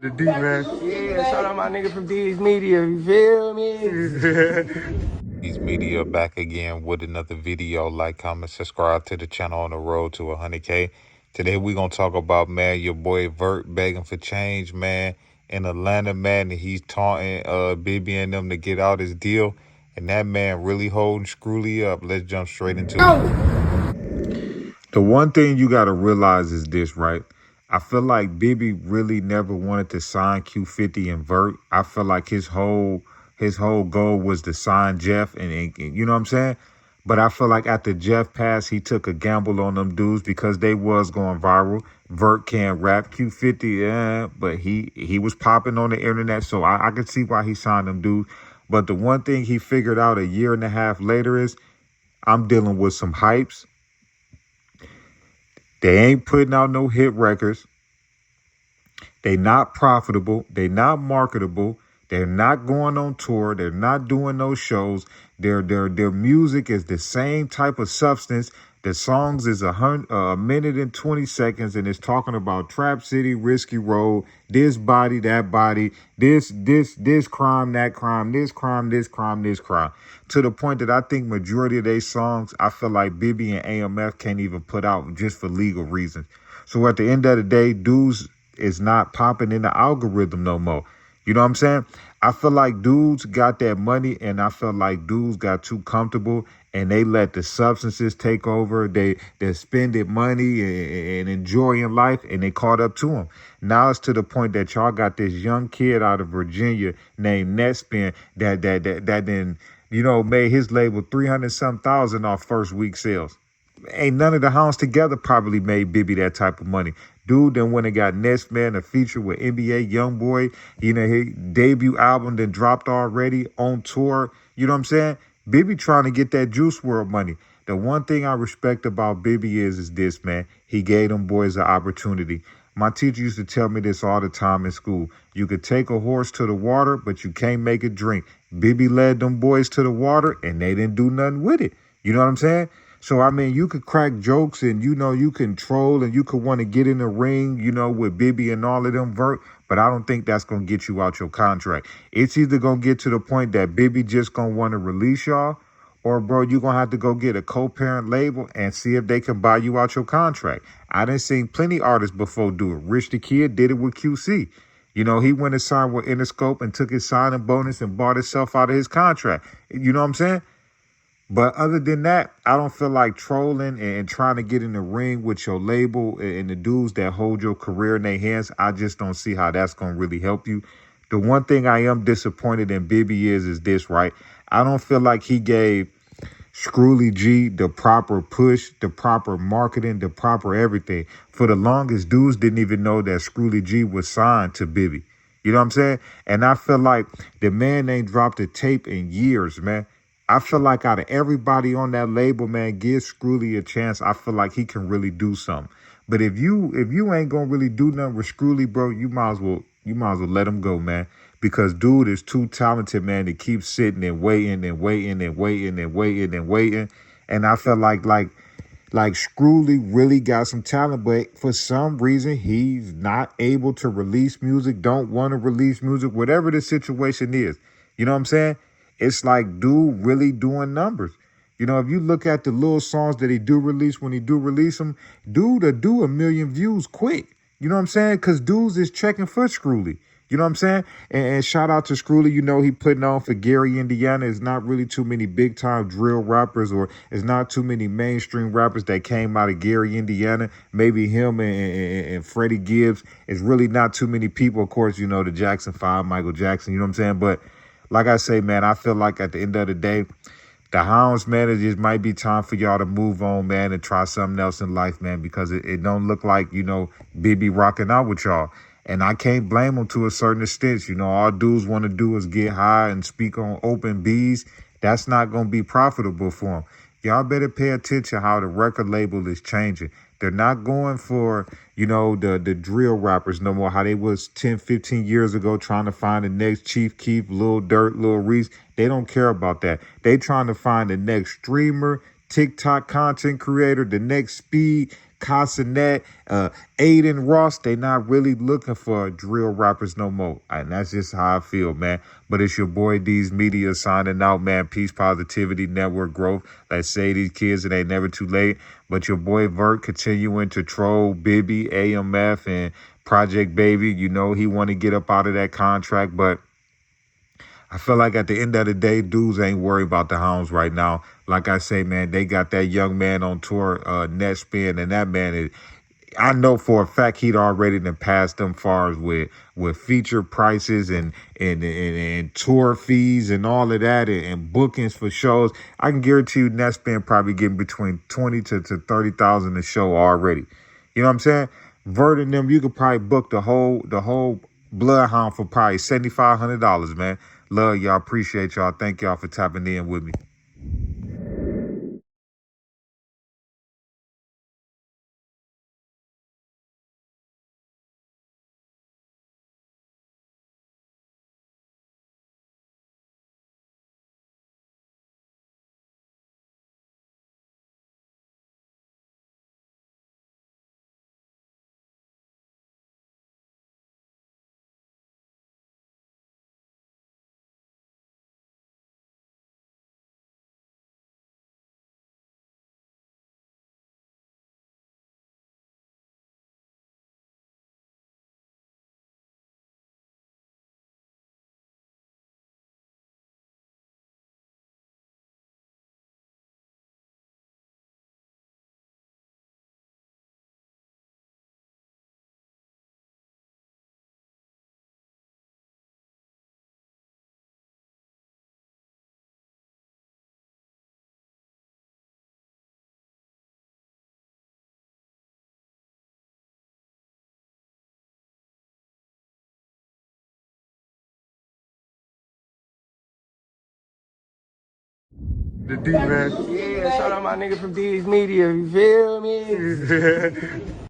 The D, man. Yeah, shout out my nigga from D's Media, you feel me? These media back again with another video. Like, comment, subscribe to the channel on the road to 100K. Today we gonna talk about, man, your boy Vert begging for change, man, in Atlanta, man, and he's taunting Bibby and them to get out his deal, and that man really holding Scrooie up. Let's jump straight into it. The one thing you gotta realize is this, right? I feel like Bibby really never wanted to sign Q50 and Vert. I feel like his whole goal was to sign Jeff and you know what I'm saying? But I feel like after Jeff passed, he took a gamble on them dudes because they was going viral. Vert can't rap, Q50, yeah, but he was popping on the internet, so I could see why he signed them dudes. But the one thing he figured out a year and a half later is I'm dealing with some hypes. They ain't putting out no hit records. They not profitable. They not marketable. They're not going on tour. They're not doing no shows. Their music is the same type of substance. The songs is a minute and 20 seconds, and it's talking about Trap City, Risky Road, this body, that body, this crime, that crime, this crime, this crime, this crime. To the point that I think majority of their songs, I feel like Bibby and AMF can't even put out just for legal reasons. So at the end of the day, dudes is not popping in the algorithm no more. You know what I'm saying? I feel like dudes got that money, and I feel like dudes got too comfortable, and they let the substances take over. They're spending money and enjoying life, and they caught up to them. Now it's to the point that y'all got this young kid out of Virginia named Netspin that then, you know, made his label 300-some thousand off first week sales. Ain't none of the Hounds together probably made Bibby that type of money. Dude then went and got Ness, man, a feature with NBA Youngboy. You know, his debut album then dropped already on tour. You know what I'm saying? Bibby trying to get that Juice World money. The one thing I respect about Bibby is this, man. He gave them boys an opportunity. My teacher used to tell me this all the time in school. You could take a horse to the water, but you can't make it drink. Bibby led them boys to the water, and they didn't do nothing with it. You know what I'm saying? So, I mean, you could crack jokes and, you know, you can troll and you could want to get in the ring, you know, with Bibby and all of them, Vert. But I don't think that's going to get you out your contract. It's either going to get to the point that Bibby just going to want to release y'all, or, bro, you're going to have to go get a co-parent label and see if they can buy you out your contract. I done seen plenty artists before do it. Rich the Kid did it with QC. You know, he went and signed with Interscope and took his signing bonus and bought himself out of his contract. You know what I'm saying? But other than that, I don't feel like trolling and trying to get in the ring with your label and the dudes that hold your career in their hands. I just don't see how that's going to really help you. The one thing I am disappointed in Bibby is this, right? I don't feel like he gave Scrooie G the proper push, the proper marketing, the proper everything. For the longest, dudes didn't even know that Scrooie G was signed to Bibby. You know what I'm saying? And I feel like the man ain't dropped a tape in years, man. I feel like out of everybody on that label, man, give Scrooie a chance. I feel like he can really do something. But if you ain't gonna really do nothing with Scrooie, bro, you might as well let him go, man. Because dude is too talented, man, to keep sitting and waiting and waiting and waiting and waiting and waiting. And I feel like Scrooie really got some talent, but for some reason he's not able to release music, don't want to release music, whatever the situation is. You know what I'm saying? It's like dude really doing numbers. You know, if you look at the little songs that he do release, when he do release them, dude will do 1 million views quick. You know what I'm saying? Because dudes is checking for Scrooie. You know what I'm saying? And shout out to Scrooie. You know, he putting on for Gary, Indiana. There's not really too many big time drill rappers, or there's not too many mainstream rappers that came out of Gary, Indiana. Maybe him and Freddie Gibbs. It's really not too many people. Of course, you know, the Jackson 5, Michael Jackson. You know what I'm saying? But like I say, man, I feel like at the end of the day, the Hounds, man, it just might be time for y'all to move on, man, and try something else in life, man, because it don't look like, you know, Bibby rocking out with y'all. And I can't blame them to a certain extent. You know, all dudes want to do is get high and speak on open bees. That's not going to be profitable for them. Y'all better pay attention how the record label is changing. They're not going for, you know, the drill rappers no more, how they was 10, 15 years ago trying to find the next Chief Keef, Lil Durk, Lil Reese. They don't care about that. They trying to find the next streamer, TikTok content creator, the next Speed, Casanet, Aiden Ross, they not really looking for drill rappers no more. And that's just how I feel, man. But it's your boy D's Media signing out, man. Peace, positivity, network growth. Let's say these kids, it ain't never too late. But your boy Vert continuing to troll Bibby, AMF, and Project Baby. You know he want to get up out of that contract, but I feel like at the end of the day, dudes ain't worried about the Hounds right now. Like I say, man, they got that young man on tour, net spin, and that man is, I know for a fact he'd already done passed them far as with feature prices and tour fees and all of that and bookings for shows. I can guarantee you Netspin probably getting between 20 to 30,000 a show already. You know what I'm saying? Vert and them, you could probably book the whole Bloodhound for probably $7,500, man. Love y'all, appreciate y'all. Thank y'all for tapping in with me. The D, man. Yeah, shout out my nigga from D's Media, you feel me?